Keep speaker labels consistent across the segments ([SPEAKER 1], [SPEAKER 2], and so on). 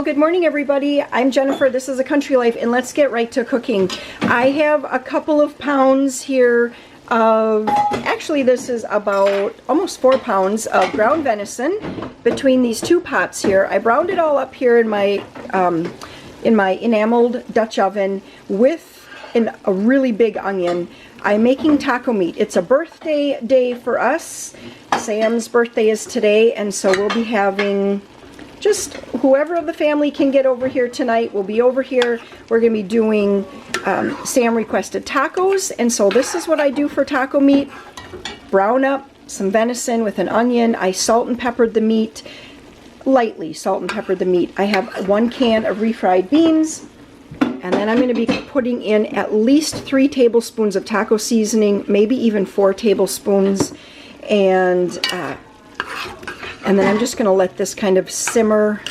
[SPEAKER 1] Good morning, everybody. I'm Jennifer. This is A Country Life, and let's get right to cooking. I have a couple of pounds here of, actually this is about almost 4 pounds of ground venison between these two pots here. I browned it all up here in my enameled Dutch oven with a really big onion. I'm making taco meat. It's a birthday day for us. Sam's birthday is today, and so we'll be having just whoever of the family can get over here tonight will be over here. We're going to be doing Sam requested tacos, and so this is what I do for taco meat. Brown up some venison with an onion. I salt and peppered the meat, lightly salt and peppered the meat. I have 1 can of refried beans, and then I'm going to be putting in at least 3 tablespoons of taco seasoning, maybe even 4 tablespoons, and then I'm just going to let this kind of simmer.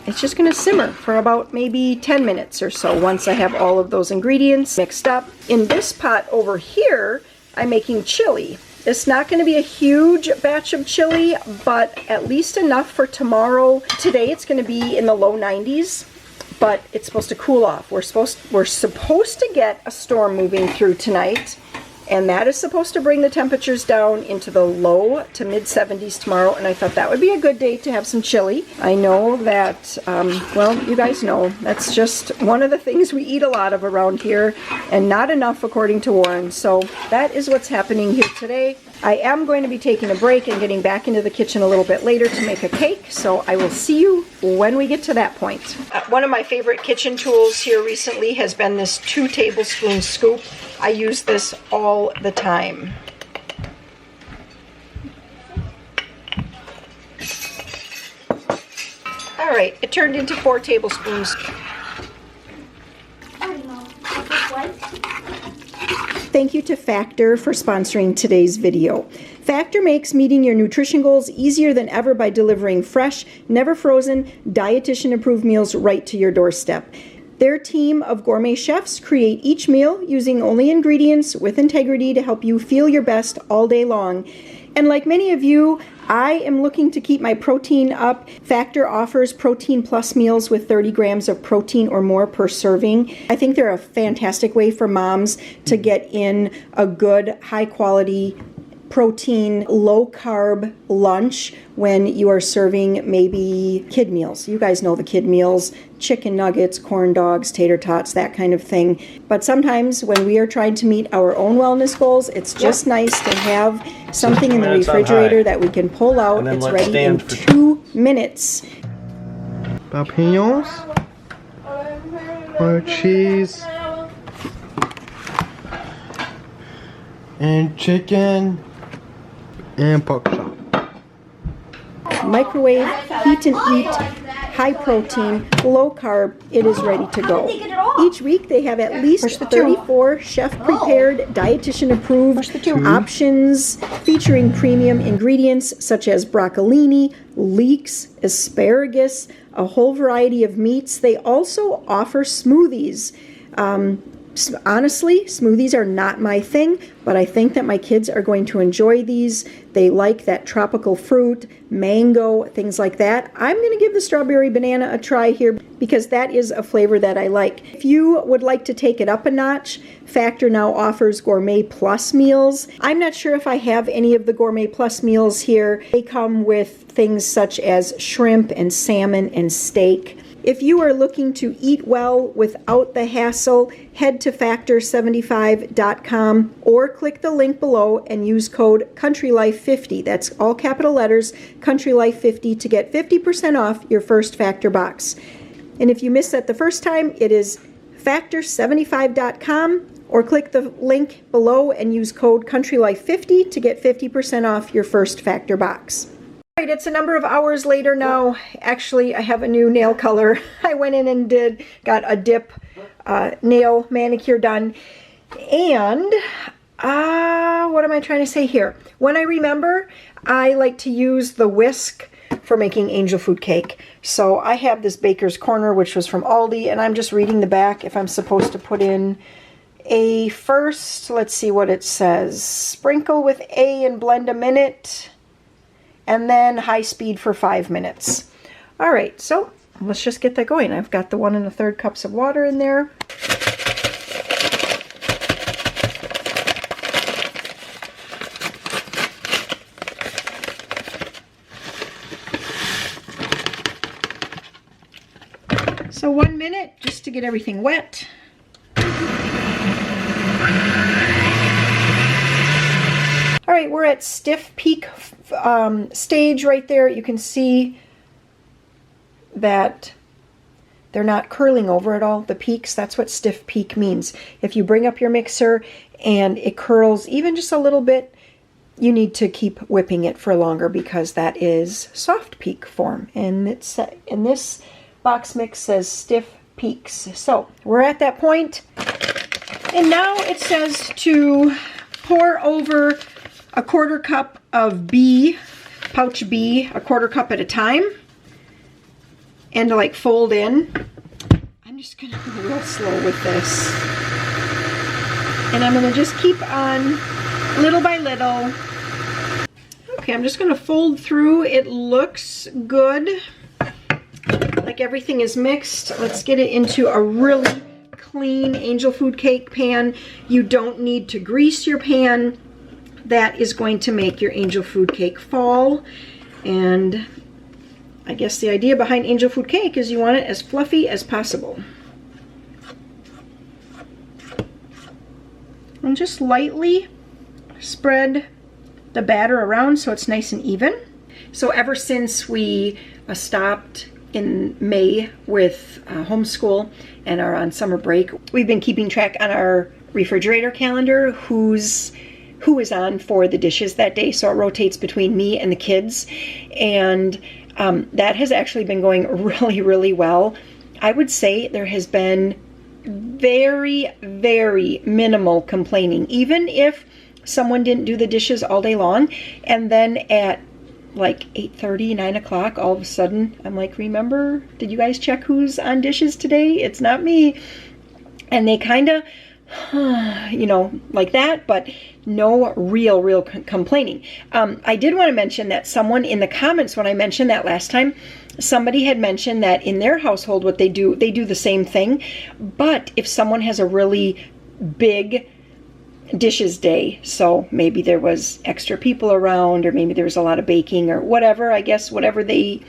[SPEAKER 1] It's just going to simmer for about maybe 10 minutes or so once I have all of those ingredients mixed up. In this pot over here, I'm making chili. It's not going to be a huge batch of chili, but at least enough for tomorrow. Today it's going to be in the low 90s, but it's supposed to cool off. We're supposed to get a storm moving through tonight, and that is supposed to bring the temperatures down into the low to mid 70s tomorrow, and I thought that would be a good day to have some chili. I know that, well, you guys know, that's just one of the things we eat a lot of around here, and not enough according to Warren. So that is what's happening here today. I am going to be taking a break and getting back into the kitchen a little bit later to make a cake, so I will see you when we get to that point. One of my favorite kitchen tools here recently has been this 2 tablespoon scoop. I use this all the time. All right, it turned into 4 tablespoons. Thank you to Factor for sponsoring today's video. Factor makes meeting your nutrition goals easier than ever by delivering fresh, never frozen, dietitian-approved meals right to your doorstep. Their team of gourmet chefs create each meal using only ingredients with integrity to help you feel your best all day long. And like many of you, I am looking to keep my protein up. Factor offers Protein Plus meals with 30 grams of protein or more per serving. I think they're a fantastic way for moms to get in a good, high-quality protein, low-carb lunch when you are serving maybe kid meals. You guys know the kid meals, chicken nuggets, corn dogs, tater tots, that kind of thing. But sometimes when we are trying to meet our own wellness goals, it's just nice to have something in the refrigerator that we can pull out. It's ready in 2 minutes.
[SPEAKER 2] Champignons, or cheese, and chicken, and pork chop.
[SPEAKER 1] Microwave, heat and eat, high protein, low carb, it is ready to go. Each week they have at least 34 chef prepared, dietitian approved options featuring premium ingredients such as broccolini, leeks, asparagus, a whole variety of meats. They also offer smoothies. Honestly, smoothies are not my thing, but I think that my kids are going to enjoy these. They like that tropical fruit, mango, things like that. I'm going to give the strawberry banana a try here because that is a flavor that I like. If you would like to take it up a notch, Factor now offers Gourmet Plus meals. I'm not sure if I have any of the Gourmet Plus meals here. They come with things such as shrimp and salmon and steak. If you are looking to eat well without the hassle, head to factor75.com or click the link below and use code CountryLife50. That's all capital letters, CountryLife50, to get 50% off your first Factor box. And if you missed that the first time, it is factor75.com or click the link below and use code CountryLife50 to get 50% off your first Factor box. Right, it's a number of hours later now. Actually, I have a new nail color. I went in and got a dip nail manicure done. And what am I trying to say here? When I remember, I like to use the whisk for making angel food cake. So I have this Baker's Corner, which was from Aldi, and I'm just reading the back if I'm supposed to put in a first, let's see what it says. Sprinkle with A and blend a minute. And then high speed for 5 minutes. All right, so let's just get that going. I've got the 1 1/3 cups of water in there. So 1 minute just to get everything wet. All right, we're at stiff peak stage right there. You can see that they're not curling over at all, the peaks. That's what stiff peak means. If you bring up your mixer and it curls even just a little bit, you need to keep whipping it for longer because that is soft peak form. And it's in this box mix says stiff peaks. So we're at that point. And now it says to pour over a 1/4 cup of B, pouch B, a 1/4 cup at a time. And to like fold in. I'm just gonna go real slow with this. And I'm gonna just keep on little by little. Okay, I'm just gonna fold through. It looks good. Like everything is mixed. Let's get it into a really clean angel food cake pan. You don't need to grease your pan. That is going to make your angel food cake fall. And I guess the idea behind angel food cake is you want it as fluffy as possible. And just lightly spread the batter around so it's nice and even. So ever since we stopped in May with homeschool and are on summer break, we've been keeping track on our refrigerator calendar who is on for the dishes that day. So it rotates between me and the kids. And that has actually been going really, really well. I would say there has been very, very minimal complaining, even if someone didn't do the dishes all day long. And then at like 8:30, 9 o'clock, all of a sudden, I'm like, remember, did you guys check who's on dishes today? It's not me. And they kind of, you know, like that, but no real complaining. I did want to mention that someone in the comments, when I mentioned that last time, somebody had mentioned that in their household, what they do the same thing. But if someone has a really big dishes day, so maybe there was extra people around, or maybe there was a lot of baking or whatever, I guess whatever they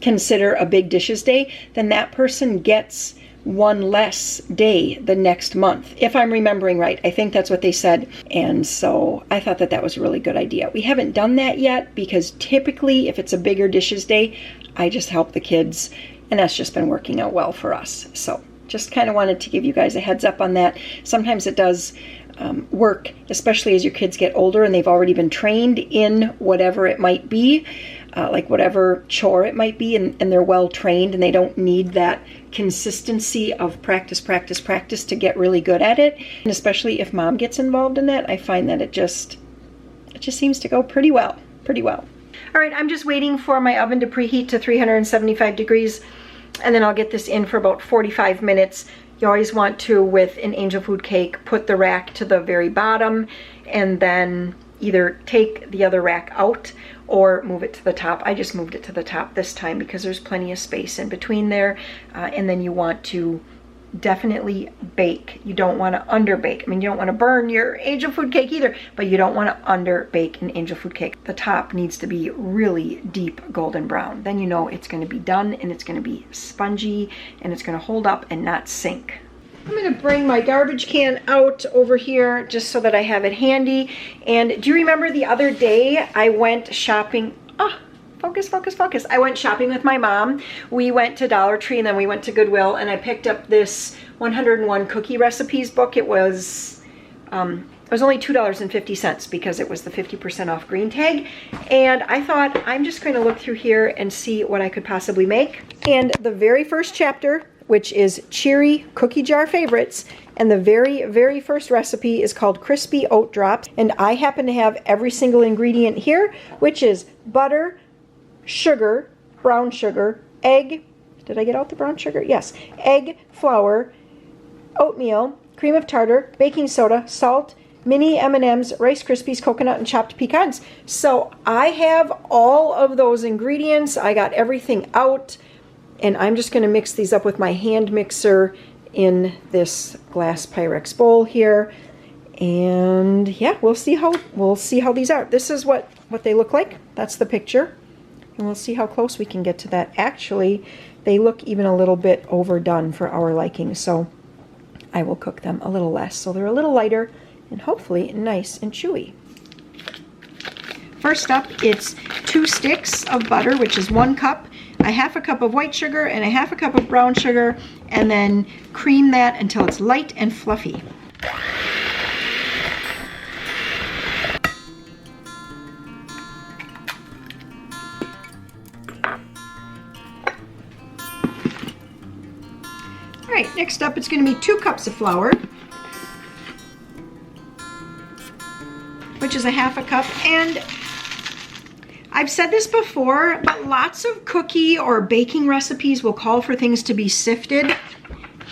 [SPEAKER 1] consider a big dishes day, then that person gets one less day the next month, if I'm remembering right. I think that's what they said. And so I thought that that was a really good idea. We haven't done that yet because typically if it's a bigger dishes day, I just help the kids, and that's just been working out well for us. So just kind of wanted to give you guys a heads up on that. Sometimes it does work, especially as your kids get older and they've already been trained in whatever it might be, like whatever chore it might be, and they're well trained and they don't need that consistency of practice to get really good at it. And especially if mom gets involved in that, I find that it just seems to go pretty well. All right, I'm just waiting for my oven to preheat to 375 degrees, and then I'll get this in for about 45 minutes. You always want to, with an angel food cake, put the rack to the very bottom and then either take the other rack out or move it to the top. I just moved it to the top this time because there's plenty of space in between there. And then you want to definitely bake. You don't want to underbake. I mean, you don't want to burn your angel food cake either, but you don't want to underbake an angel food cake. The top needs to be really deep golden brown. Then you know it's going to be done, and it's going to be spongy, and it's going to hold up and not sink. I'm going to bring my garbage can out over here just so that I have it handy. And do you remember the other day I went shopping? Focus. I went shopping with my mom. We went to Dollar Tree and then we went to Goodwill, and I picked up this 101 cookie recipes book. It was only $2.50 because it was the 50% off green tag. And I thought, I'm just going to look through here and see what I could possibly make. And the very first chapter, which is Cheery Cookie Jar Favorites, and the very first recipe is called Crispy Oat Drops. And I happen to have every single ingredient here, which is butter, sugar, brown sugar, egg, did I get out the brown sugar? Yes, egg, flour, oatmeal, cream of tartar, baking soda, salt, mini M&ms, Rice Krispies, coconut, and chopped pecans. So I have all of those ingredients. I got everything out. And I'm just going to mix these up with my hand mixer in this glass Pyrex bowl here. And yeah, we'll see how these are. This is what they look like. That's the picture. And we'll see how close we can get to that. Actually, they look even a little bit overdone for our liking, so I will cook them a little less. So they're a little lighter and hopefully nice and chewy. First up, it's 2 sticks of butter, which is 1 cup, a half a cup of white sugar, and a half a cup of brown sugar, and then cream that until it's light and fluffy. All right, next up it's going to be 2 cups of flour, which is a half a cup. And I've said this before, but lots of cookie or baking recipes will call for things to be sifted.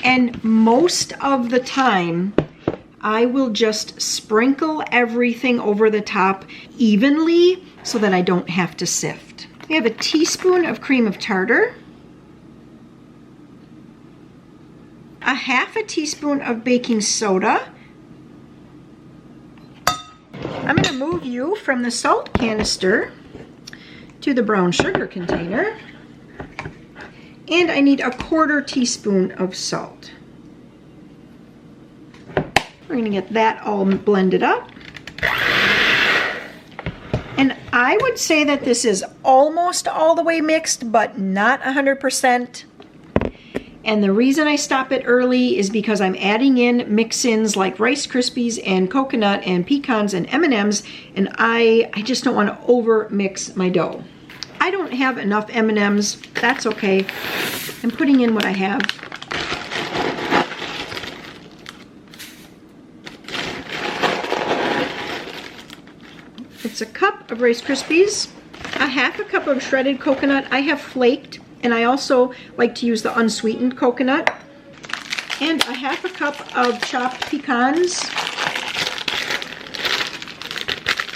[SPEAKER 1] And most of the time, I will just sprinkle everything over the top evenly so that I don't have to sift. We have a teaspoon of cream of tartar, a half a teaspoon of baking soda. I'm going to move you from the salt canister to the brown sugar container. And I need a 1/4 teaspoon of salt. We're going to get that all blended up. And I would say that this is almost all the way mixed, but not 100%. And the reason I stop it early is because I'm adding in mix-ins like Rice Krispies and coconut and pecans and M&ms, and I just don't want to over mix my dough. I don't have enough M&ms. That's okay. I'm putting in what I have. It's a cup of Rice Krispies, a half a cup of shredded coconut. I have flaked, and I also like to use the unsweetened coconut, and a half a cup of chopped pecans.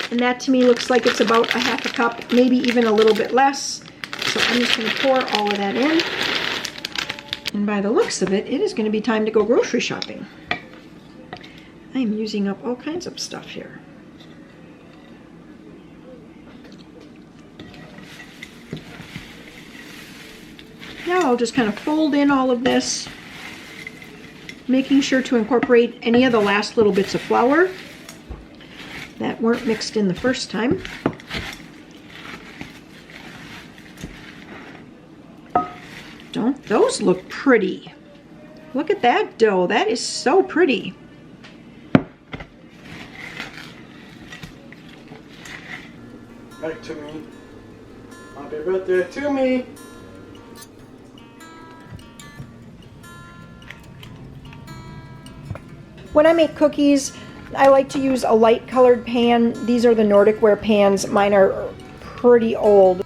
[SPEAKER 1] And that to me looks like it's about a half a cup, maybe even a little bit less. So I'm just going to pour all of that in. And by the looks of it, it is going to be time to go grocery shopping. I am using up all kinds of stuff here. Now I'll just kind of fold in all of this, making sure to incorporate any of the last little bits of flour that weren't mixed in the first time. Don't those look pretty? Look at that dough. That is so pretty.
[SPEAKER 2] Back to me. Happy birthday to me.
[SPEAKER 1] When I make cookies, I like to use a light colored pan. These are the Nordic Ware pans. Mine are pretty old.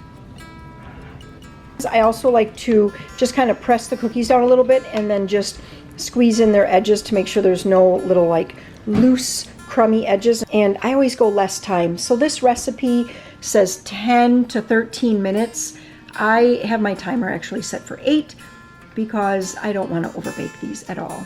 [SPEAKER 1] I also like to just kind of press the cookies down a little bit and then just squeeze in their edges to make sure there's no little like loose crummy edges. And I always go less time. So this recipe says 10 to 13 minutes. I have my timer actually set for 8 because I don't want to overbake these at all.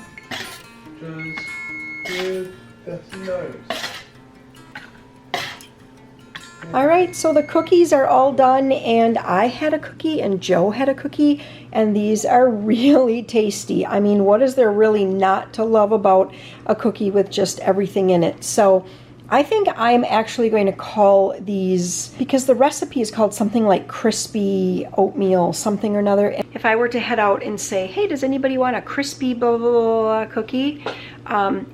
[SPEAKER 1] All right, so the cookies are all done, and I had a cookie and Joe had a cookie, and these are really tasty. I mean, what is there really not to love about a cookie with just everything in it? So I think I'm actually going to call these, because the recipe is called something like crispy oatmeal something or another. If I were to head out and say, hey, does anybody want a crispy blah, blah, blah cookie?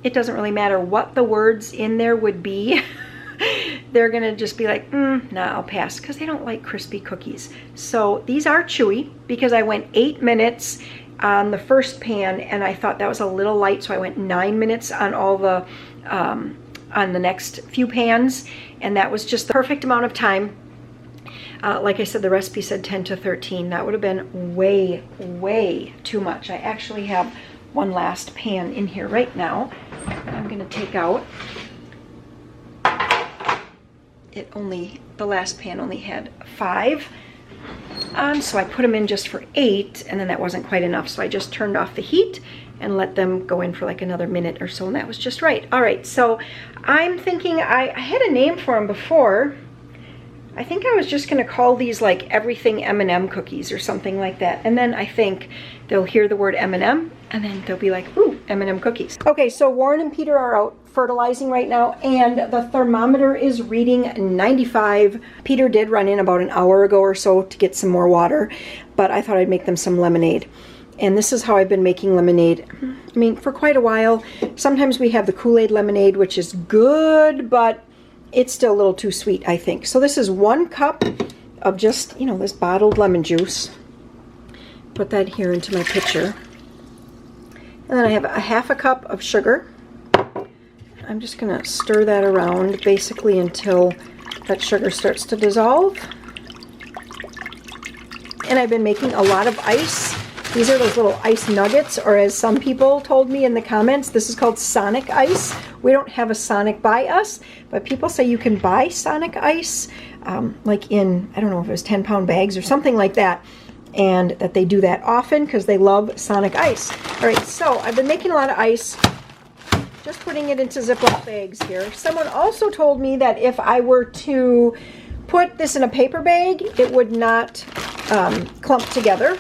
[SPEAKER 1] It doesn't really matter what the words in there would be. They're gonna just be like, nah, I'll pass, because they don't like crispy cookies. So these are chewy because I went 8 minutes on the first pan, and I thought that was a little light, so I went 9 minutes on all the on the next few pans, and that was just the perfect amount of time. Like I said, the recipe said 10 to 13. That would have been way, way too much. I actually have one last pan in here right now. I'm gonna take out. The last pan only had 5. on, so I put them in just for 8, and then that wasn't quite enough, so I just turned off the heat and let them go in for like another minute or so, and that was just right. All right, so I'm thinking I had a name for them before. I think I was just gonna call these like everything M&M cookies or something like that. And then I think they'll hear the word M&M and then they'll be like, ooh, M&M cookies. Okay, so Warren and Peter are out fertilizing right now and the thermometer is reading 95. Peter did run in about an hour ago or so to get some more water, but I thought I'd make them some lemonade. And this is how I've been making lemonade, I mean, for quite a while. Sometimes we have the Kool-Aid lemonade, which is good, but it's still a little too sweet, I think. So this is 1 cup of just, you know, this bottled lemon juice. Put that here into my pitcher. And then I have a 1/2 cup of sugar. I'm just gonna stir that around basically until that sugar starts to dissolve. And I've been making a lot of ice. These are those little ice nuggets, or as some people told me in the comments, this is called Sonic ice. We don't have a Sonic by us, but people say you can buy Sonic ice, like in, I don't know if it was 10-pound bags or something like that, and that they do that often because they love Sonic ice. All right, so I've been making a lot of ice, just putting it into Ziploc bags here. Someone also told me that if I were to put this in a paper bag, it would not clump together.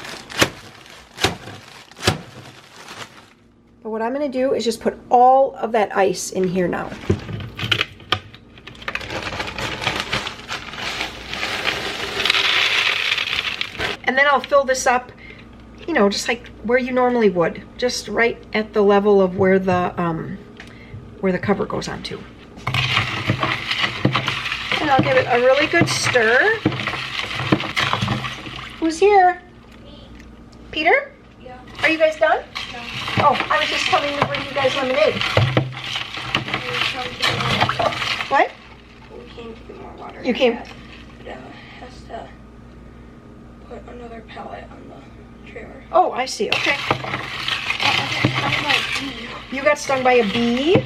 [SPEAKER 1] But what I'm going to do is just put all of that ice in here now. And then I'll fill this up, you know, just like where you normally would, just right at the level of where the cover goes onto. And I'll give it a really good stir. Who's here?
[SPEAKER 3] Me.
[SPEAKER 1] Peter?
[SPEAKER 3] Yeah.
[SPEAKER 1] Are you guys done?
[SPEAKER 3] No.
[SPEAKER 1] Oh, I was just coming to bring you guys lemonade. What?
[SPEAKER 3] We came to get more water.
[SPEAKER 1] You came.
[SPEAKER 3] But has to put another pallet on the trailer.
[SPEAKER 1] Oh, I see. Okay.
[SPEAKER 3] I
[SPEAKER 1] You got stung by a bee?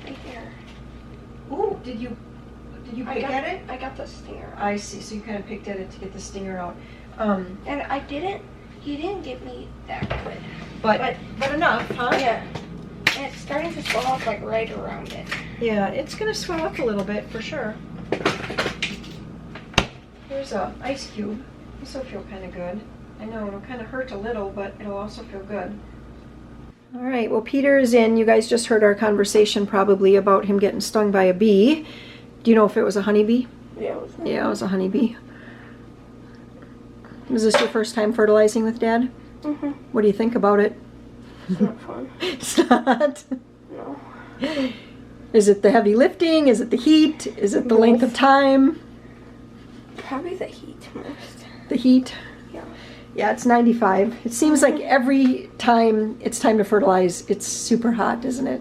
[SPEAKER 3] right here.
[SPEAKER 1] Ooh, did you pick at it?
[SPEAKER 3] I got the stinger.
[SPEAKER 1] I see. So you kind of picked at it to get the stinger out.
[SPEAKER 3] And he didn't get me that good.
[SPEAKER 1] But enough, huh?
[SPEAKER 3] Yeah. And it's starting to swell up like right around it.
[SPEAKER 1] Yeah, it's gonna swell up a little bit for sure. Here's a ice cube. This will feel kind of good. I know it'll kind of hurt a little, but it'll also feel good. All right, well, Peter is in. You guys just heard our conversation probably about him getting stung by a bee. Do you know if it was a honeybee?
[SPEAKER 3] Yeah,
[SPEAKER 1] Yeah, it was a honeybee. Was this your first time fertilizing with Dad?
[SPEAKER 3] Mm-hmm.
[SPEAKER 1] What do you think about it?
[SPEAKER 3] It's not fun.
[SPEAKER 1] It's not.
[SPEAKER 3] No.
[SPEAKER 1] Is it the heavy lifting? Is it the heat? Is it the length of time?
[SPEAKER 3] Probably the heat most.
[SPEAKER 1] The heat?
[SPEAKER 3] Yeah.
[SPEAKER 1] Yeah, it's 95. It seems like every time it's time to fertilize, it's super hot, isn't it?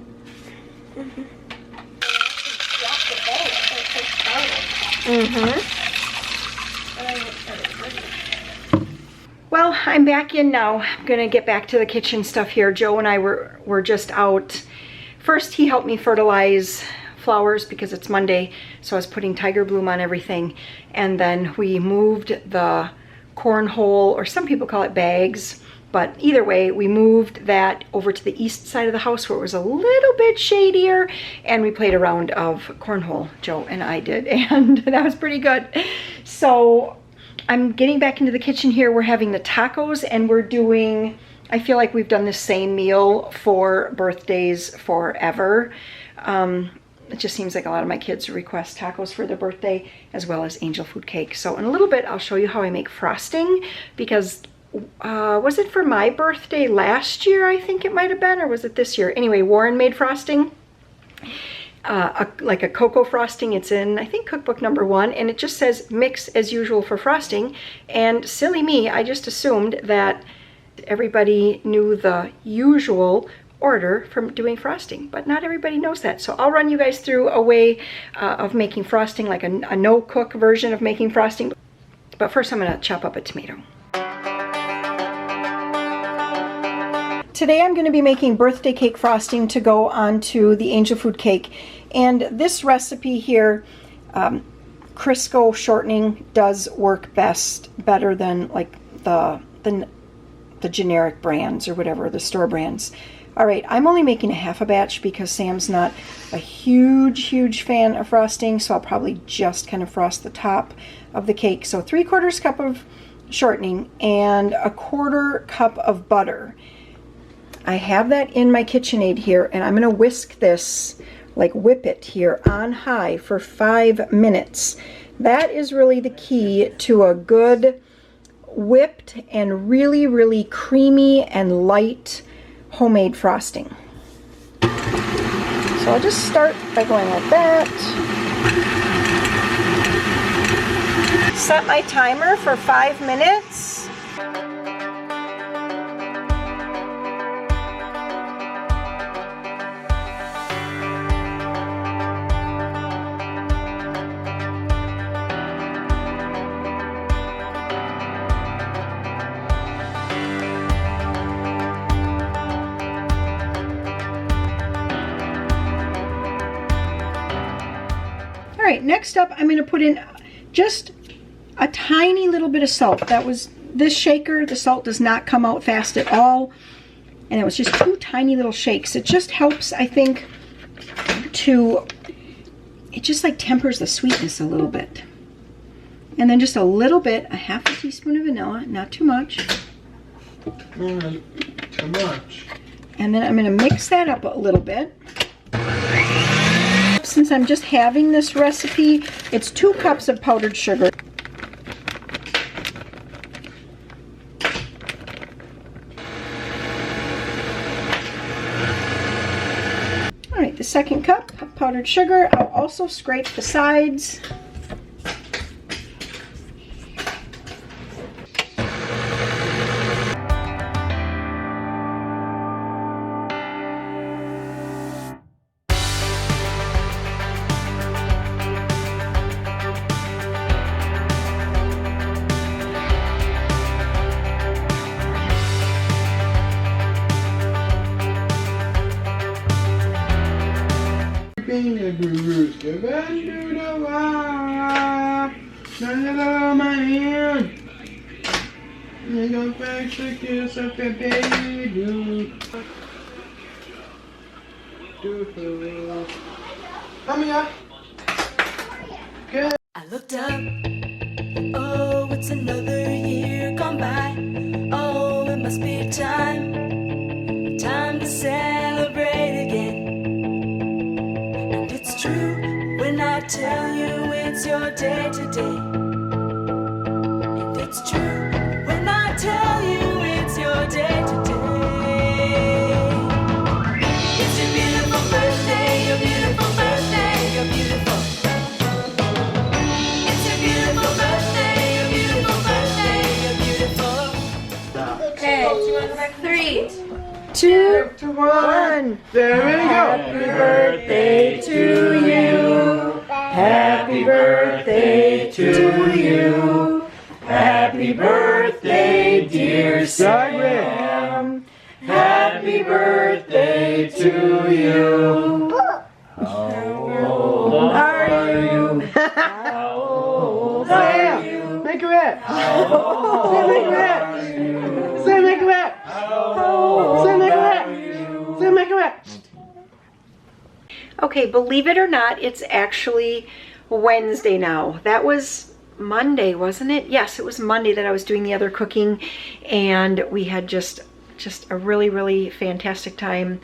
[SPEAKER 3] Mm-hmm.
[SPEAKER 1] Mm-hmm. Well, I'm back in now. I'm gonna get back to the kitchen stuff here. Joe and I were just out. First, he helped me fertilize flowers because it's Monday, so I was putting tiger bloom on everything. And then we moved the cornhole, or some people call it bags, but either way, we moved that over to the east side of the house where it was a little bit shadier, and we played a round of cornhole, Joe and I did, and that was pretty good. So I'm getting back into the kitchen here. We're having the tacos, and we're doing, I feel like we've done the same meal for birthdays forever. It just seems like a lot of my kids request tacos for their birthday, as well as angel food cake. So in a little bit, I'll show you how I make frosting, because was it for my birthday last year? I think it might have been, or was it this year? Anyway, Warren made frosting. Like a cocoa frosting. It's in, I think, cookbook number 1, and it just says mix as usual for frosting. And silly me, I just assumed that everybody knew the usual order for doing frosting, but not everybody knows that. So I'll run you guys through a way of making frosting, like a no-cook version of making frosting. But first I'm gonna chop up a tomato. Today I'm going to be making birthday cake frosting to go onto the angel food cake. And this recipe here, Crisco shortening does work better than like the generic brands or whatever, the store brands. All right, I'm only making a half a batch because Sam's not a huge fan of frosting, so I'll probably just kind of frost the top of the cake. So 3/4 cup of shortening and 1/4 cup of butter. I have that in my KitchenAid here, and I'm going to whisk this, like whip it here on high for 5 minutes. That is really the key to a good whipped and really creamy and light homemade frosting. So I'll just start by going like that. Set my timer for 5 minutes. All right, next up, I'm going to put in just a tiny little bit of salt. That was this shaker. The salt does not come out fast at all. And it was just 2 tiny little shakes. It just helps, I think, it just like tempers the sweetness a little bit. And then just a little bit, a half a teaspoon of vanilla, not too much.
[SPEAKER 2] Too much.
[SPEAKER 1] And then I'm going to mix that up a little bit. Since I'm just having this recipe, it's 2 cups of powdered sugar. All right, the 2nd cup of powdered sugar. I'll also scrape the sides.
[SPEAKER 2] My hand. I go back to kiss up the baby. Come here. Good.
[SPEAKER 4] I looked up, oh, it's another year gone by. Oh, it must be time to celebrate again. And it's true when I tell you it's your day today. And it's true when I tell you it's your day today. It's your beautiful birthday, your beautiful birthday, your beautiful. It's your beautiful birthday, your beautiful birthday, your beautiful.
[SPEAKER 3] Okay, 3,
[SPEAKER 1] 2,
[SPEAKER 2] 1. There we go.
[SPEAKER 1] Happy birthday to you. Happy birthday to you. Happy birthday, dear Sam. Happy birthday to you. How old are you? How old are you?
[SPEAKER 2] Make a rap.
[SPEAKER 1] How
[SPEAKER 2] Say make a rap. Say make a rap. Say make a rap. Say make a rap.
[SPEAKER 1] Okay, believe it or not, it's actually Wednesday now. That was Monday, wasn't it? Yes, it was Monday that I was doing the other cooking, and we had just a really fantastic time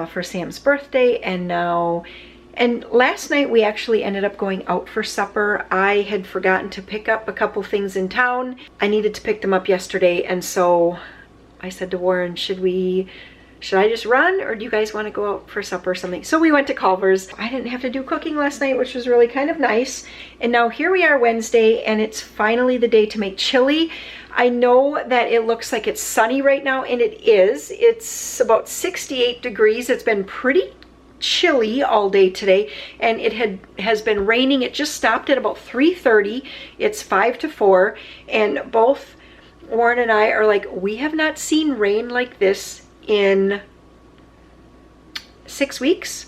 [SPEAKER 1] for Sam's birthday. And last night we actually ended up going out for supper. I had forgotten to pick up a couple things in town. I needed to pick them up yesterday, and so I said to Warren, should I just run, or do you guys want to go out for supper or something? So we went to Culver's. I didn't have to do cooking last night, which was really kind of nice. And now here we are Wednesday, and it's finally the day to make chili. I know that it looks like it's sunny right now, and it is. It's about 68 degrees. It's been pretty chilly all day today, and it has been raining. It just stopped at about 3:30. It's 5 to 4, and both Warren and I are like, we have not seen rain like this in 6 weeks,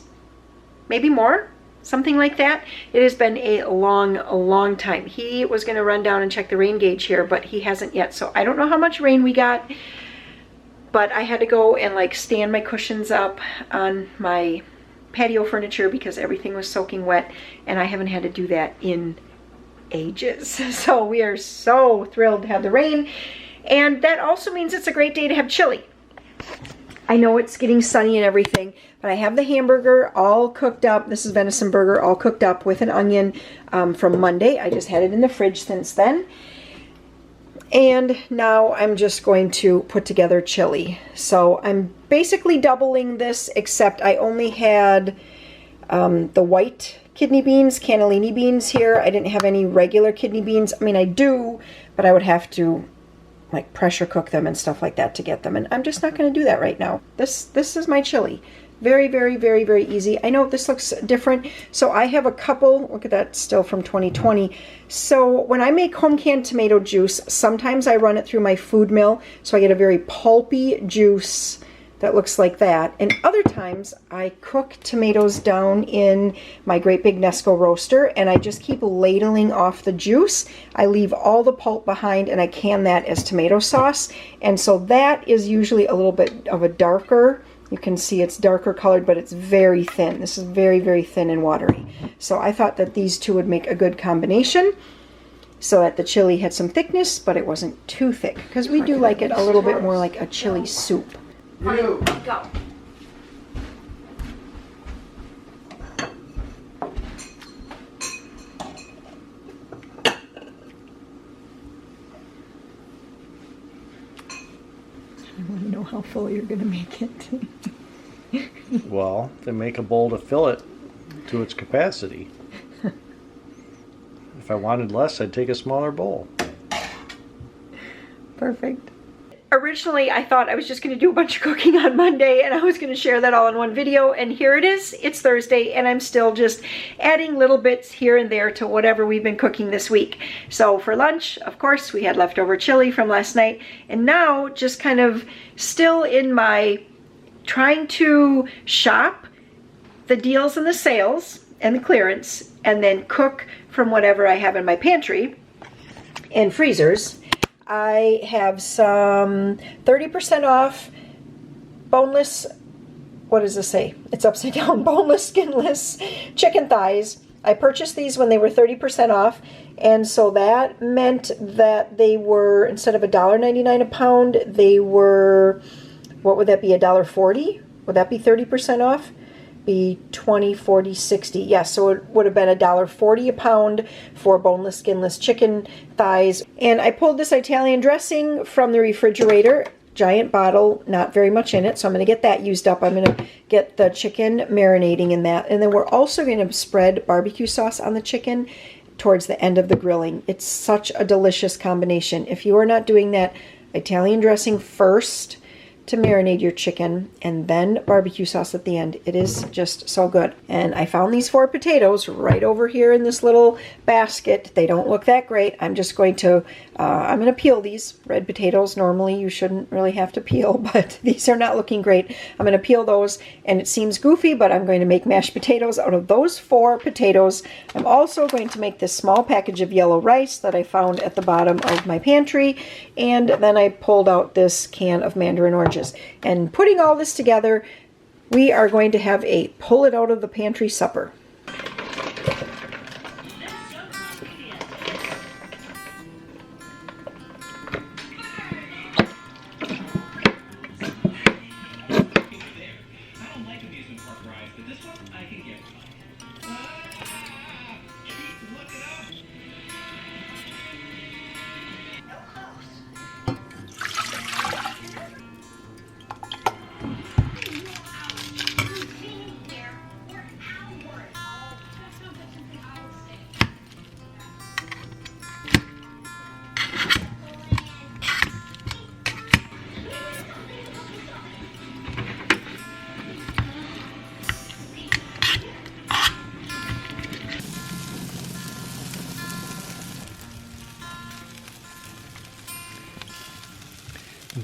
[SPEAKER 1] maybe more. something like that. It has been a long time. He was going to run down and check the rain gauge here, but he hasn't yet. So I don't know how much rain we got, but I had to go and like stand my cushions up on my patio furniture because everything was soaking wet, and I haven't had to do that in ages. So we are so thrilled to have the rain, and that also means it's a great day to have chili. I know it's getting sunny and everything, but I have the hamburger all cooked up. This is venison burger all cooked up with an onion from Monday. I just had it in the fridge since then. And now I'm just going to put together chili. So I'm basically doubling this, except I only had the white kidney beans, cannellini beans here. I didn't have any regular kidney beans. I mean, I do, but I would have to like pressure cook them and stuff like that to get them. And I'm just not going to do that right now. This is my chili. Very, very, very, very easy. I know this looks different. So I have a couple, look at that, still from 2020. So when I make home canned tomato juice, sometimes I run it through my food mill. So I get a very pulpy juice that looks like that. And other times I cook tomatoes down in my great big Nesco roaster, and I just keep ladling off the juice. I leave all the pulp behind, and I can that as tomato sauce. And so that is usually a little bit of a darker, you can see it's darker colored, but it's very thin. This is very, very thin and watery. So I thought that these two would make a good combination so that the chili had some thickness, but it wasn't too thick, because we do like it a little bit more like a chili soup.
[SPEAKER 2] You.
[SPEAKER 3] Go.
[SPEAKER 1] I want to know how full you're going to make it.
[SPEAKER 5] Well, to make a bowl to fill it to its capacity. If I wanted less, I'd take a smaller bowl.
[SPEAKER 1] Perfect. Originally, I thought I was just going to do a bunch of cooking on Monday, and I was going to share that all in one video, and here it is. It's Thursday, and I'm still just adding little bits here and there to whatever we've been cooking this week. So for lunch, of course, we had leftover chili from last night, and now just kind of still in my trying to shop the deals and the sales and the clearance, and then cook from whatever I have in my pantry and freezers. I have some 30% off boneless, what does this say? It's upside down, boneless, skinless chicken thighs. I purchased these when they were 30% off, and so that meant that they were, instead of $1.99 a pound, they were, what would that be, $1.40? Would that be 30% off? Be 20, 40, 60. Yes, so it would have been $1.40 a pound for boneless, skinless chicken thighs. And I pulled this Italian dressing from the refrigerator, giant bottle, not very much in it, so I'm going to get that used up. I'm going to get the chicken marinating in that. And then we're also going to spread barbecue sauce on the chicken towards the end of the grilling. It's such a delicious combination. If you are not doing that Italian dressing first to marinate your chicken and then barbecue sauce at the end, it is just so good. And I found these 4 potatoes right over here in this little basket. They don't look that great. I'm just going to I'm going to peel these red potatoes. Normally you shouldn't really have to peel, but these are not looking great. I'm going to peel those, and it seems goofy, but I'm going to make mashed potatoes out of those 4 potatoes. I'm also going to make this small package of yellow rice that I found at the bottom of my pantry, and then I pulled out this can of mandarin oranges. And putting all this together, we are going to have a pull it out of the pantry supper.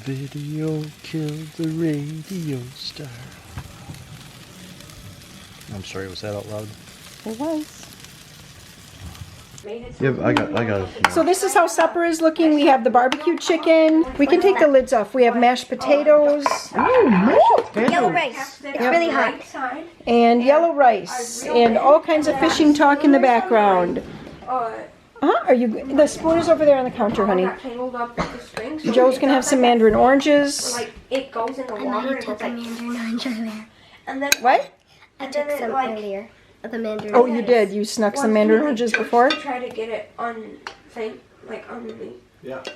[SPEAKER 5] Video killed the radio star. I'm sorry, was that out loud?
[SPEAKER 1] It was.
[SPEAKER 2] Yep, I got it.
[SPEAKER 1] So this is how supper is looking. We have the barbecue chicken. We can take the lids off. We have mashed potatoes.
[SPEAKER 6] Yellow rice. It's really hot.
[SPEAKER 1] And yellow rice. And all kinds of fishing talk in the background. Are you? The spoon is over there on the counter, honey.
[SPEAKER 3] Tangled up with the string, so
[SPEAKER 1] Joe's gonna have some mandarin oranges.
[SPEAKER 3] like it goes in the water and it's like, and then
[SPEAKER 1] What?
[SPEAKER 6] I took some earlier of the mandarin.
[SPEAKER 1] Oh, you did. You snuck some mandarin oranges before.
[SPEAKER 3] try to get it on thing like on the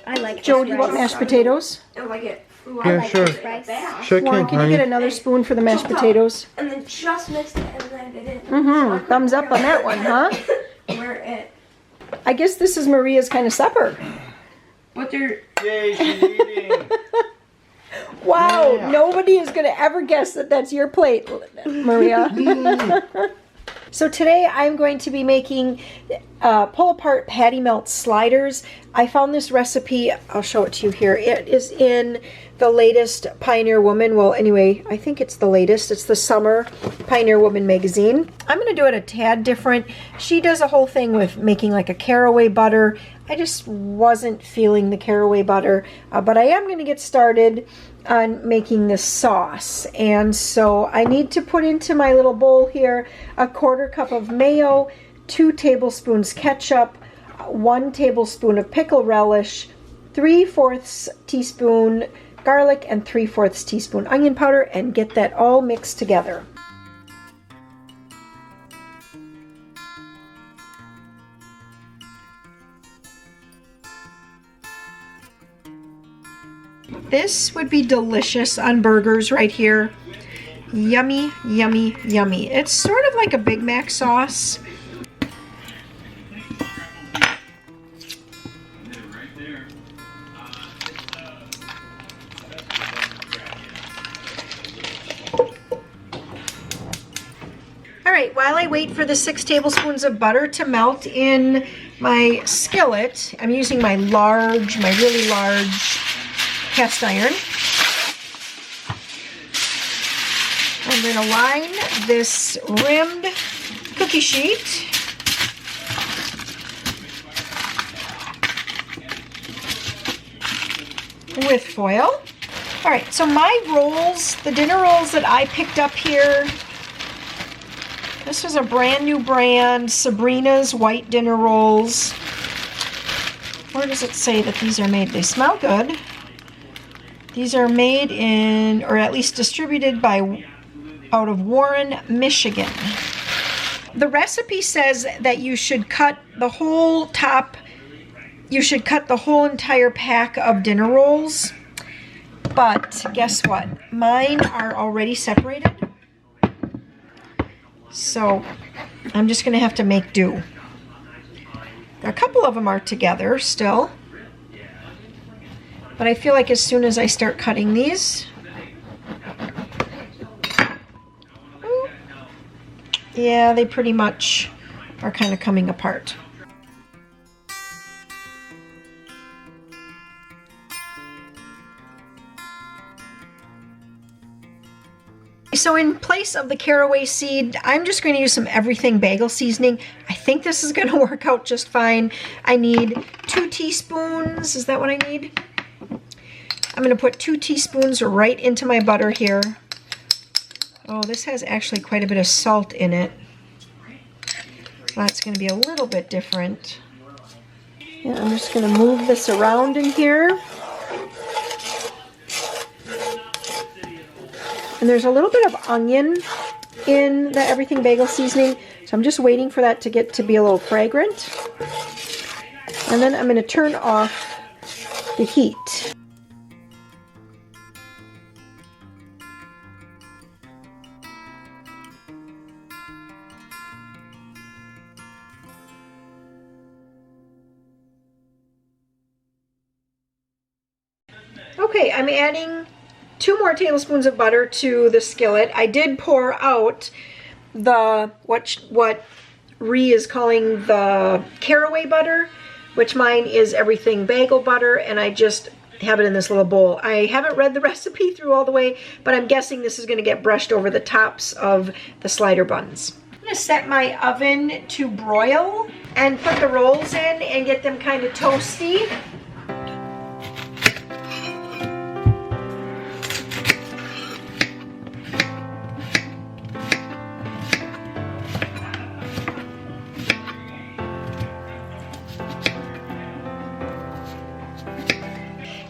[SPEAKER 6] I like
[SPEAKER 1] Joe,
[SPEAKER 6] this
[SPEAKER 1] do you want
[SPEAKER 6] rice.
[SPEAKER 1] mashed potatoes?
[SPEAKER 3] and like it. Ooh,
[SPEAKER 2] Yeah,
[SPEAKER 3] I like
[SPEAKER 2] sure.
[SPEAKER 3] it bad.
[SPEAKER 2] Sure
[SPEAKER 1] Lauren, can you get another spoon for the mashed potatoes?
[SPEAKER 3] And then just mixed it and then it didn't.
[SPEAKER 1] Mm-hmm. Thumbs up on that one, huh?
[SPEAKER 3] Where it.
[SPEAKER 1] I guess this is Maria's kind of supper.
[SPEAKER 3] But they're
[SPEAKER 5] Yay, she's eating.
[SPEAKER 1] Wow,
[SPEAKER 2] Yeah.
[SPEAKER 1] nobody is going to ever guess that that's your plate, Maria. So today I'm going to be making pull apart patty melt sliders. I found this recipe, I'll show it to you here. It is in the latest Pioneer Woman. Well, anyway, I think it's the latest. It's the summer Pioneer Woman magazine. I'm going to do it a tad different. She does a whole thing with making like a caraway butter. I just wasn't feeling the caraway butter, but I am going to get started on making this sauce. And so I need to put into my little bowl here a 1/4 cup of mayo, 2 tablespoons ketchup, 1 tablespoon of pickle relish, 3/4 teaspoon garlic, and 3/4 teaspoon onion powder, and get that all mixed together. This would be delicious on burgers right here. Yummy, yummy, yummy. It's sort of like a Big Mac sauce. All right, while I wait for the 6 tablespoons of butter to melt in my skillet, I'm using my really large cast iron. I'm going to line this rimmed cookie sheet with foil. All right, so my rolls, the dinner rolls that I picked up here, this was a brand new brand, Sabrina's White Dinner Rolls. Where does it say that these are made? They smell good. These are made in, or at least distributed by, out of Warren, Michigan. The recipe says that you should cut the whole entire pack of dinner rolls. But guess what? Mine are already separated. So I'm just going to have to make do. A couple of them are together still. But I feel like as soon as I start cutting these, yeah, they pretty much are kind of coming apart. So in place of the caraway seed, I'm just going to use some everything bagel seasoning. I think this is going to work out just fine. I need 2 teaspoons. Is that what I need? I'm going to put 2 teaspoons right into my butter here. Oh, this has actually quite a bit of salt in it. That's going to be a little bit different. Yeah, I'm just going to move this around in here. And there's a little bit of onion in the everything bagel seasoning, so I'm just waiting for that to get to be a little fragrant. And then I'm going to turn off the heat. Okay, I'm adding 2 more tablespoons of butter to the skillet. I did pour out the what Ree is calling the caraway butter, which mine is everything bagel butter, and I just have it in this little bowl. I haven't read the recipe through all the way, but I'm guessing this is going to get brushed over the tops of the slider buns. to set my oven to broil and put the rolls in and get them kind of toasty.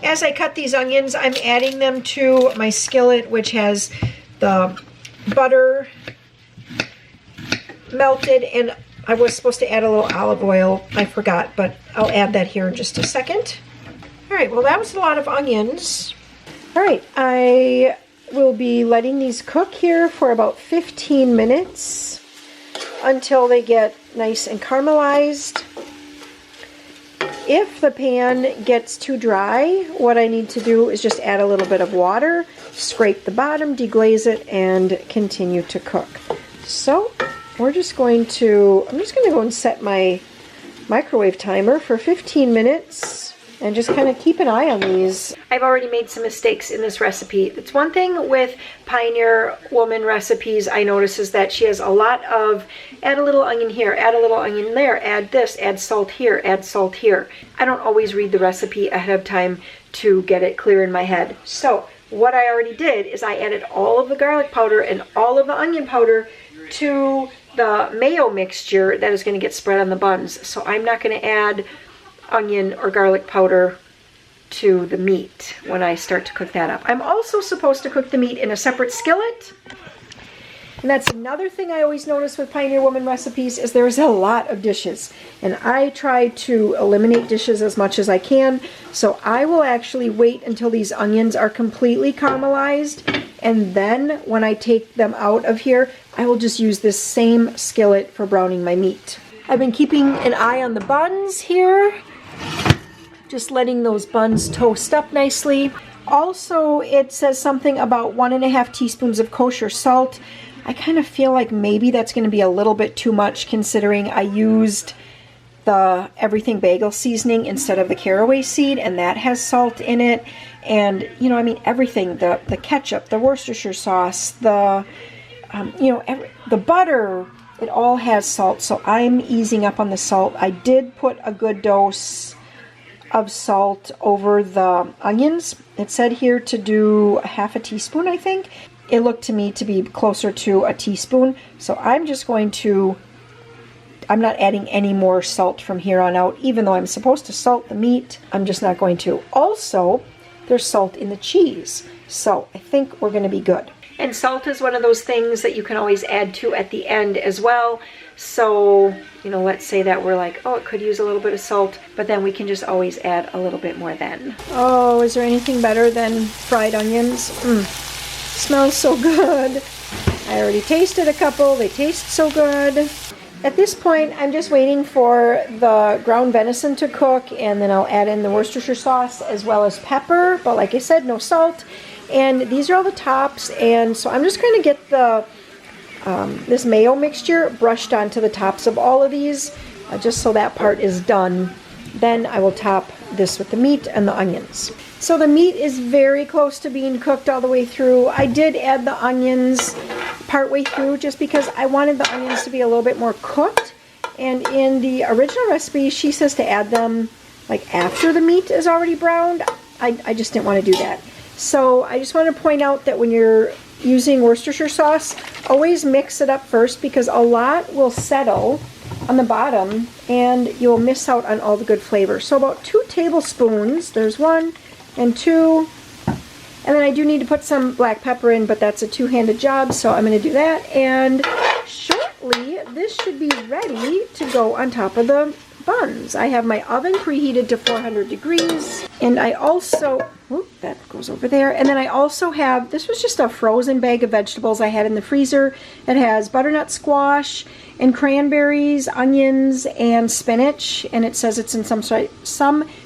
[SPEAKER 1] As I cut these onions, I'm adding them to my skillet, which has the butter melted, and I was supposed to add a little olive oil. I forgot, but I'll add that here in just a second. All right, well, that was a lot of onions. All right, I will be letting these cook here for about 15 minutes until they get nice and caramelized. If the pan gets too dry, what I need to do is just add a little bit of water, scrape the bottom, deglaze it, and continue to cook. So I'm just going to go and set my microwave timer for 15 minutes and just kind of keep an eye on these. I've already made some mistakes in this recipe. It's one thing with Pioneer Woman recipes I notice is that she has a lot of add a little onion here, add a little onion there, add this, add salt here, add salt here. I don't always read the recipe ahead of time to get it clear in my head. So what I already did is I added all of the garlic powder and all of the onion powder to the mayo mixture that is going to get spread on the buns. So I'm not going to add onion or garlic powder to the meat when I start to cook that up. I'm also supposed to cook the meat in a separate skillet. And that's another thing I always notice with Pioneer Woman recipes is there's a lot of dishes. And I try to eliminate dishes as much as I can. So I will actually wait until these onions are completely caramelized. And then when I take them out of here, I will just use this same skillet for browning my meat. I've been keeping an eye on the buns here. Just letting those buns toast up nicely. Also, it says something about 1.5 teaspoons of kosher salt. I kind of feel like maybe that's going to be a little bit too much considering I used the Everything Bagel seasoning instead of the caraway seed, and that has salt in it. And, you know, I mean, everything, the ketchup, the Worcestershire sauce, the, the butter, it all has salt. So I'm easing up on the salt. I did put a good dose of salt over the onions. It said here to do 1/2 teaspoon, I think. It looked to me to be closer to a teaspoon. So I'm not adding any more salt from here on out, even though I'm supposed to salt the meat. I'm just not going to. Also, there's salt in the cheese. So I think we're going to be good. And salt is one of those things that you can always add to at the end as well. So, let's say that we're like, oh, it could use a little bit of salt, but then we can just always add a little bit more then. Oh, is there anything better than fried onions? Smells so good. I already tasted a couple. They taste so good. At this point, I'm just waiting for the ground venison to cook, and then I'll add in the Worcestershire sauce as well as pepper. But like I said, no salt. And these are all the tops, and so I'm just going to get the this mayo mixture brushed onto the tops of all of these, just so that part is done. Then I will top this with the meat and the onions. So the meat is very close to being cooked all the way through. I did add the onions partway through just because I wanted the onions to be a little bit more cooked. And in the original recipe, she says to add them like after the meat is already browned. I just didn't want to do that. So I just want to point out that when you're using Worcestershire sauce, always mix it up first because a lot will settle on the bottom and you'll miss out on all the good flavor. So about 2 tablespoons, there's 1 and 2, and then I do need to put some black pepper in, but that's a two-handed job, so I'm going to do that. And shortly, this should be ready to go on top of the buns. I have my oven preheated to 400 degrees, and I also, that goes over there, and then I also have, this was just a frozen bag of vegetables I had in the freezer. It has butternut squash and cranberries, onions, and spinach, and it says it's in some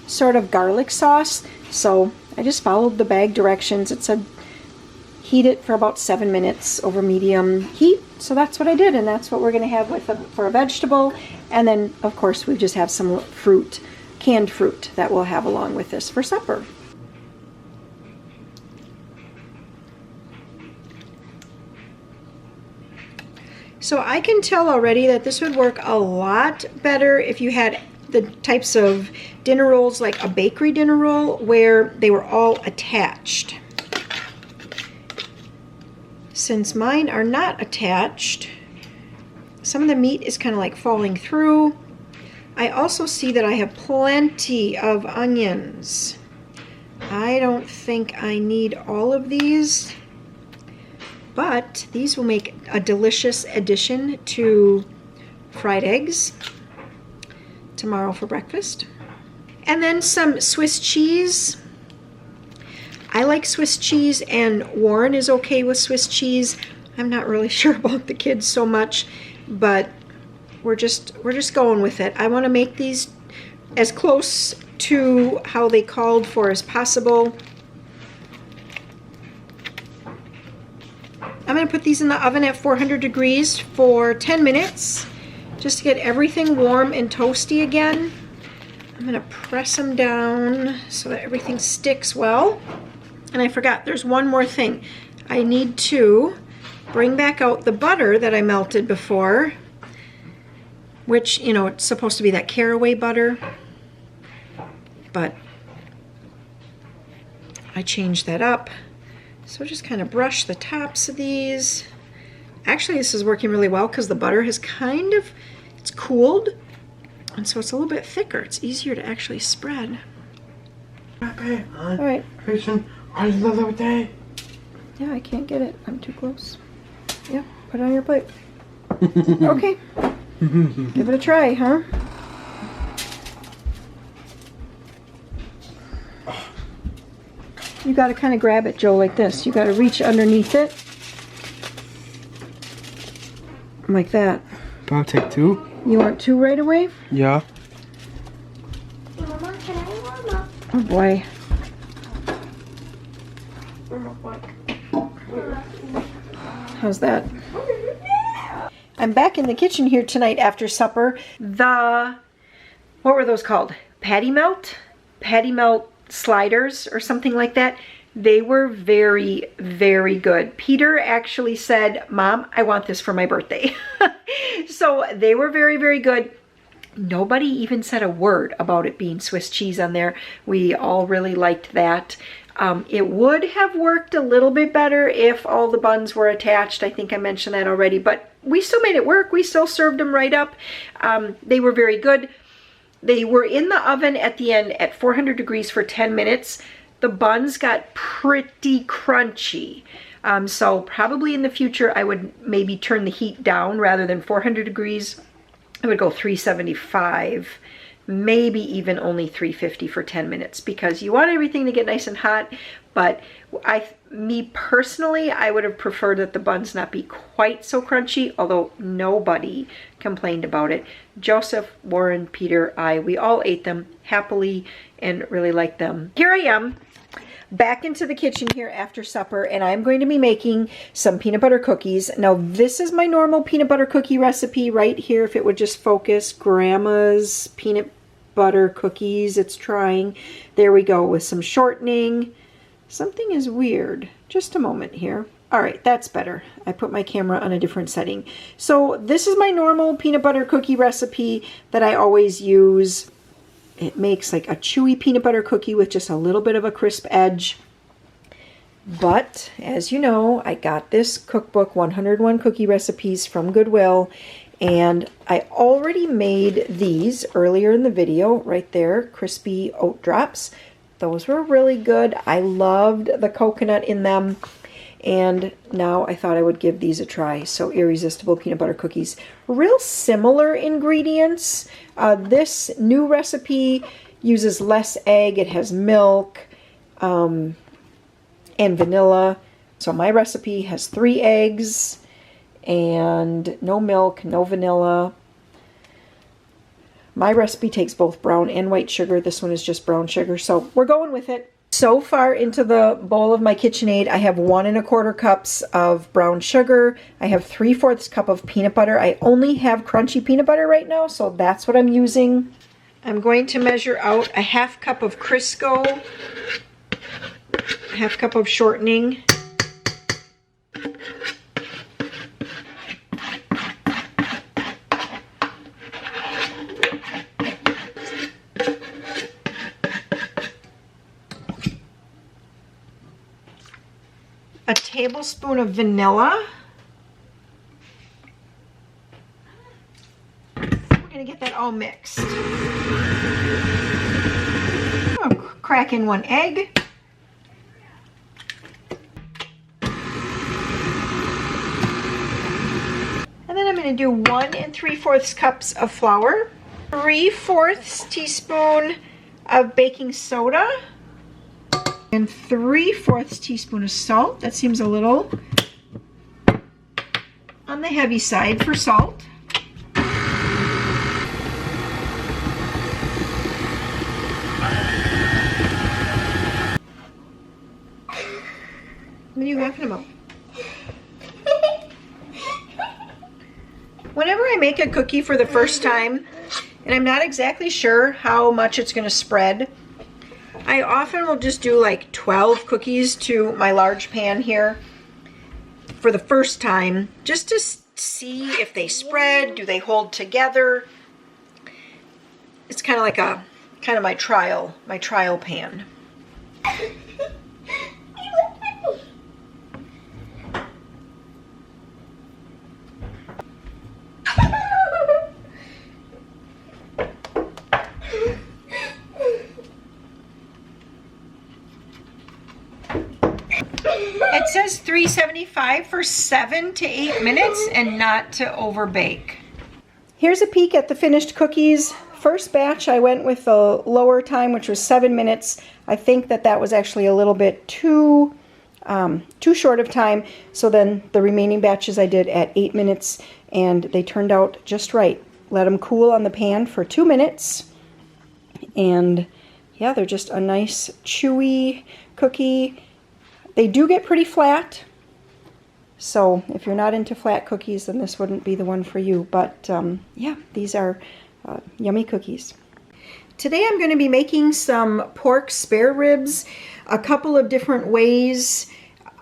[SPEAKER 1] sort of garlic sauce. So I just followed the bag directions. It said heat it for about 7 minutes over medium heat. So that's what I did, and that's what we're going to have for a vegetable. And then, of course, we just have some fruit, canned fruit, that we'll have along with this for supper. So I can tell already that this would work a lot better if you had the types of dinner rolls like a bakery dinner roll where they were all attached. Since mine are not attached, some of the meat is kind of like falling through. I also see that I have plenty of onions. I don't think I need all of these, but these will make a delicious addition to fried eggs tomorrow for breakfast. And then some Swiss cheese. I like Swiss cheese, and Warren is okay with Swiss cheese. I'm not really sure about the kids so much, but we're just going with it. I want to make these as close to how they called for as possible. I'm going to put these in the oven at 400 degrees for 10 minutes just to get everything warm and toasty again. I'm going to press them down so that everything sticks well. And I forgot, there's one more thing. I need to bring back out the butter that I melted before, which, you know, it's supposed to be that caraway butter, but I changed that up. So just kind of brush the tops of these. Actually, this is working really well because the butter has kind of, it's cooled, and so it's a little bit thicker. It's easier to actually spread.
[SPEAKER 2] Okay,
[SPEAKER 1] All right.
[SPEAKER 2] Christian, I love that day.
[SPEAKER 1] Yeah, I can't get it. I'm too close. Yeah, put it on your plate. Okay. Give it a try, huh? You got to kind of grab it, Joe, like this. You got to reach underneath it. Like that.
[SPEAKER 2] I'll take two.
[SPEAKER 1] You want two right away?
[SPEAKER 2] Yeah.
[SPEAKER 6] Mama, can I warm up?
[SPEAKER 1] Oh boy. How's that? I'm back in the kitchen here tonight after supper. What were those called? Patty melt? Patty melt sliders or something like that. They were very, very good. Peter actually said, Mom, I want this for my birthday. So they were very, very good. Nobody even said a word about it being Swiss cheese on there. We all really liked that. It would have worked a little bit better if all the buns were attached. I think I mentioned that already, but we still made it work. We still served them right up. They were very good. They were in the oven at the end at 400 degrees for 10 minutes. The buns got pretty crunchy. So probably in the future, I would maybe turn the heat down rather than 400 degrees. I would go 375, maybe even only 350 for 10 minutes because you want everything to get nice and hot. But me personally, I would have preferred that the buns not be quite so crunchy, although nobody complained about it. Joseph, Warren, Peter, we all ate them happily and really liked them. Here I am, back into the kitchen here after supper, and I'm going to be making some peanut butter cookies. Now, this is my normal peanut butter cookie recipe right here. If it would just focus, Grandma's peanut butter cookies, it's trying. There we go, with some shortening. Something is weird. Just a moment here. All right, that's better. I put my camera on a different setting. So this is my normal peanut butter cookie recipe that I always use. It makes like a chewy peanut butter cookie with just a little bit of a crisp edge. But as you know, I got this cookbook, 101 Cookie Recipes from Goodwill, and I already made these earlier in the video, right there, crispy oat drops. Those were really good. I loved the coconut in them. And now I thought I would give these a try. So Irresistible peanut butter cookies. Real similar ingredients. This new recipe uses less egg. It has milk and vanilla. So my recipe has 3 eggs and no milk, no vanilla. My recipe takes both brown and white sugar. This one is just brown sugar. So we're going with it. So far into the bowl of my KitchenAid, I have 1 1/4 cups of brown sugar. I have 3/4 cup of peanut butter. I only have crunchy peanut butter right now, so that's what I'm using. I'm going to measure out a 1/2 cup of Crisco, a 1/2 cup of shortening, tablespoon of vanilla. We're gonna get that all mixed. I'll crack in 1 egg. And then I'm gonna do 1 3/4 cups of flour, 3/4 teaspoon of baking soda, and 3/4 teaspoon of salt. That seems a little on the heavy side for salt. What are you laughing about? Whenever I make a cookie for the first time, and I'm not exactly sure how much it's going to spread, I often will just do like 12 cookies to my large pan here for the first time, just to see if they spread, do they hold together. It's kind of like my trial pan. It says 375 for 7 to 8 minutes and not to overbake. Here's a peek at the finished cookies. First batch I went with the lower time, which was 7 minutes. I think that was actually a little bit too short of time. So then the remaining batches I did at 8 minutes, and they turned out just right. Let them cool on the pan for 2 minutes. And yeah, they're just a nice chewy cookie. They do get pretty flat, so if you're not into flat cookies, then this wouldn't be the one for you. But yeah, these are yummy cookies. Today I'm going to be making some pork spare ribs a couple of different ways.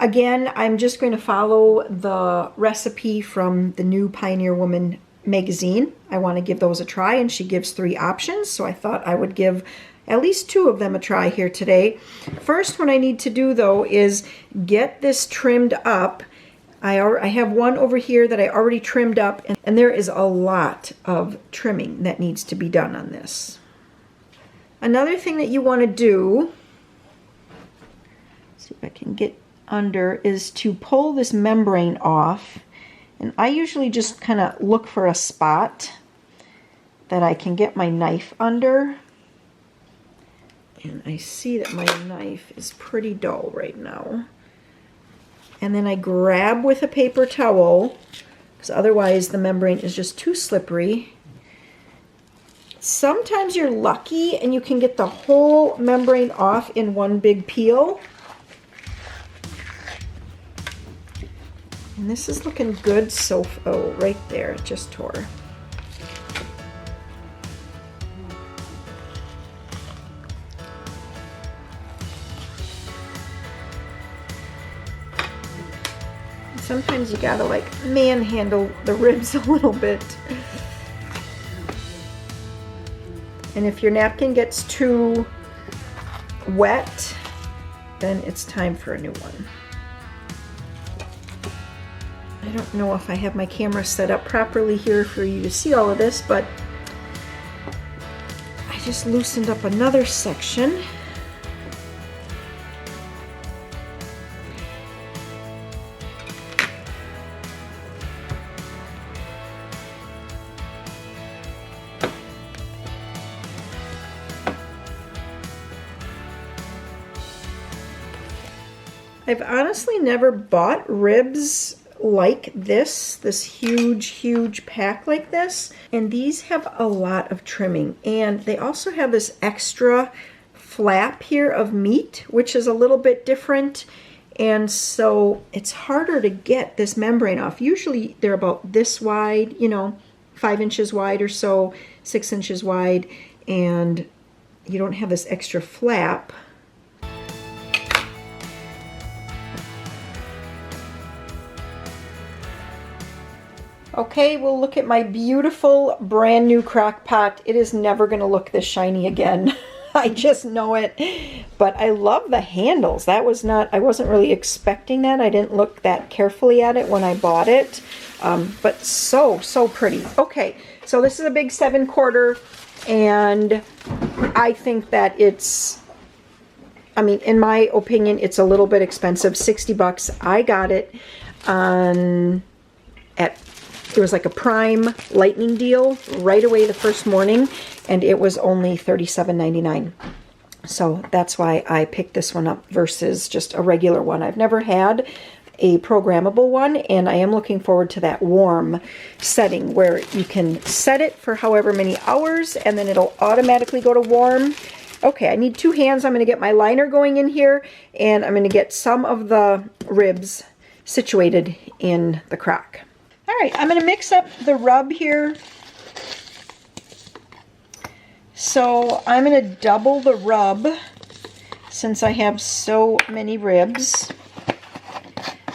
[SPEAKER 1] Again, I'm just going to follow the recipe from the new Pioneer Woman magazine. I want to give those a try, and she gives 3 options, so I thought I would give at least 2 of them a try here today. First, what I need to do though is get this trimmed up. I have one over here that I already trimmed up, and there is a lot of trimming that needs to be done on this. Another thing that you want to do, see if I can get under, is to pull this membrane off. And I usually just kind of look for a spot that I can get my knife under. And I see that my knife is pretty dull right now. And then I grab with a paper towel, because otherwise the membrane is just too slippery. Sometimes you're lucky and you can get the whole membrane off in one big peel. And this is looking good so far. Oh, right there, it just tore. Sometimes you gotta like manhandle the ribs a little bit. And if your napkin gets too wet, then it's time for a new one. I don't know if I have my camera set up properly here for you to see all of this, but I just loosened up another section. I've honestly never bought ribs like this huge pack like this, and these have a lot of trimming, and they also have this extra flap here of meat, which is a little bit different, and so it's harder to get this membrane off. Usually they're about this wide, 5 inches wide or so, 6 inches wide, and you don't have this extra flap. Okay, we'll look at my beautiful brand new crock pot. It is never going to look this shiny again. I just know it. But I love the handles. That was not, I wasn't really expecting that. I didn't look that carefully at it when I bought it. But so pretty. Okay, so this is a big 7/4, and I think that it's, I mean, in my opinion, it's a little bit expensive. 60 bucks. I got it it was like a Prime Lightning deal right away the first morning, and it was only $37.99. So that's why I picked this one up versus just a regular one. I've never had a programmable one, and I am looking forward to that warm setting where you can set it for however many hours and then it'll automatically go to warm. Okay, I need 2 hands. I'm going to get my liner going in here, and I'm going to get some of the ribs situated in the crock. All right, I'm going to mix up the rub here. So I'm going to double the rub since I have so many ribs.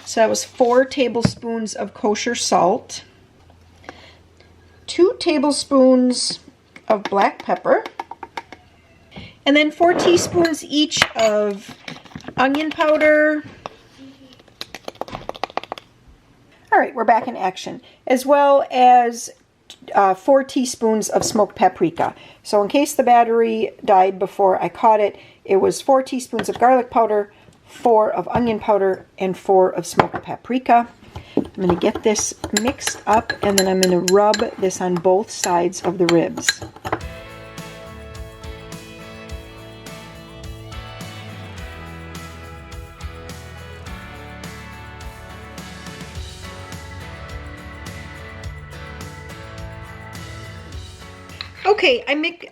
[SPEAKER 1] So that was 4 tablespoons of kosher salt, 2 tablespoons of black pepper, and then 4 teaspoons each of onion powder. All right, we're back in action, as well as 4 teaspoons of smoked paprika. So in case the battery died before I caught it, it was 4 teaspoons of garlic powder, 4 of onion powder, and 4 of smoked paprika. I'm going to get this mixed up, and then I'm going to rub this on both sides of the ribs. Okay,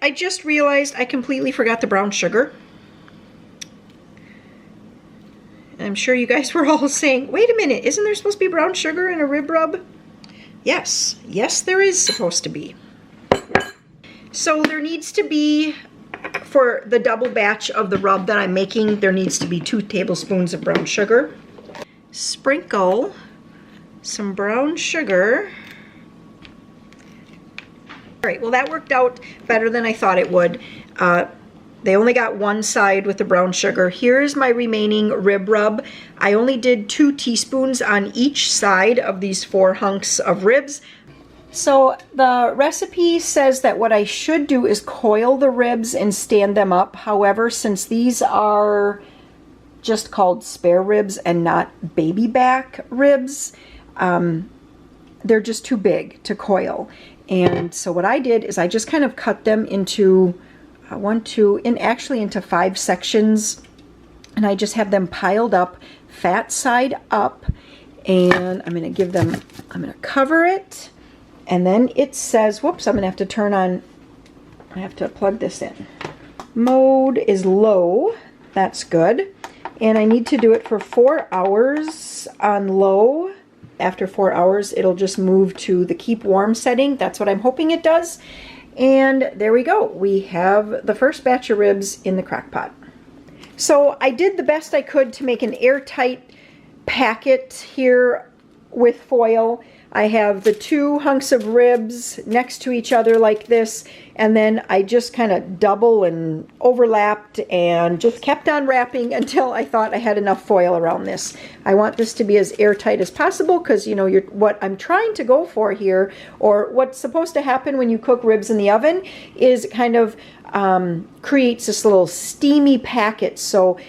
[SPEAKER 1] I just realized I completely forgot the brown sugar. I'm sure you guys were all saying, wait a minute, isn't there supposed to be brown sugar in a rib rub? Yes, there is supposed to be. So there needs to be, for the double batch of the rub that I'm making, there needs to be 2 tablespoons of brown sugar. Sprinkle some brown sugar. All right, well that worked out better than I thought it would. They only got one side with the brown sugar. Here's my remaining rib rub. I only did 2 teaspoons on each side of these 4 hunks of ribs. So the recipe says that what I should do is coil the ribs and stand them up. However, since these are just called spare ribs and not baby back ribs, they're just too big to coil. And so what I did is I just kind of cut them into into 5 sections, and I just have them piled up, fat side up, and I'm going to cover it, and then it says, whoops, I'm going to have to turn on, I have to plug this in. Mode is low, that's good, and I need to do it for 4 hours on low. After 4 hours, it'll just move to the keep warm setting. That's what I'm hoping it does. And there we go. We have the first batch of ribs in the crock pot. So I did the best I could to make an airtight packet here with foil. I have the 2 hunks of ribs next to each other like this, and then I just kind of double and overlapped and just kept on wrapping until I thought I had enough foil around this. I want this to be as airtight as possible because, you know, what I'm trying to go for here, or what's supposed to happen when you cook ribs in the oven, is kind of creates this little steamy packet. So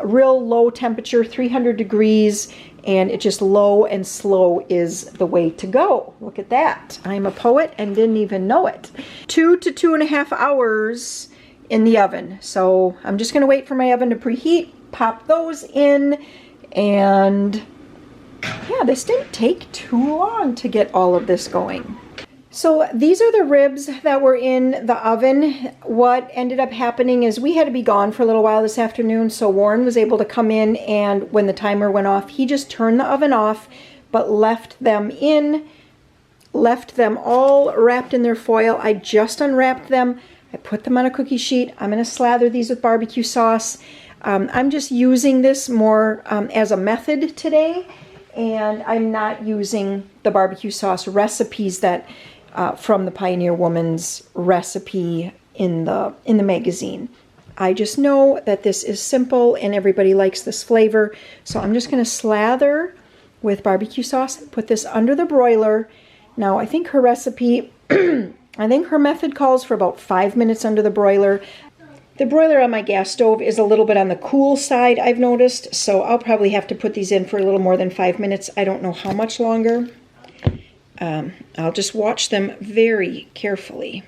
[SPEAKER 1] real low temperature, 300 degrees, and it's just low and slow is the way to go. Look at that. I'm a poet and didn't even know it. 2 to 2.5 hours in the oven. So I'm just going to wait for my oven to preheat, pop those in, and yeah, this didn't take too long to get all of this going. So these are the ribs that were in the oven. What ended up happening is we had to be gone for a little while this afternoon, so Warren was able to come in, and when the timer went off, he just turned the oven off, but left them all wrapped in their foil. I just unwrapped them. I put them on a cookie sheet. I'm going to slather these with barbecue sauce. I'm just using this more as a method today, and I'm not using the barbecue sauce recipes that from the Pioneer Woman's recipe in the magazine. I just know that this is simple and everybody likes this flavor. So I'm just going to slather with barbecue sauce, put this under the broiler. Now I think her recipe, I think her method calls for about 5 minutes under the broiler. The broiler on my gas stove is a little bit on the cool side, I've noticed, so I'll probably have to put these in for a little more than 5 minutes. I don't know how much longer. I'll just watch them very carefully.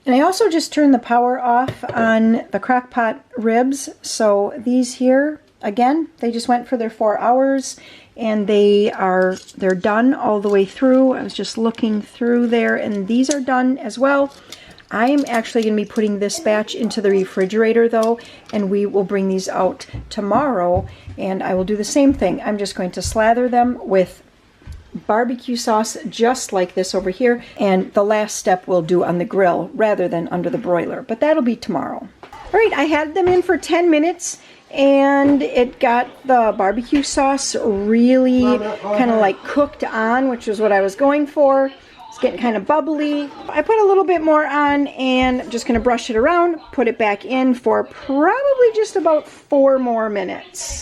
[SPEAKER 1] And I also just turned the power off on the crock pot ribs. So these here, again, they just went for their 4 hours and they're done all the way through. I was just looking through there and these are done as well. I am actually going to be putting this batch into the refrigerator though, and we will bring these out tomorrow and I will do the same thing. I'm just going to slather them with barbecue sauce just like this over here, and the last step we'll do on the grill rather than under the broiler, but that'll be tomorrow. All right, I had them in for 10 minutes and it got the barbecue sauce really kind of like cooked on, which is what I was going for. It's getting kind of bubbly. I put a little bit more on and I'm just going to brush it around, put it back in for probably just about 4 more minutes.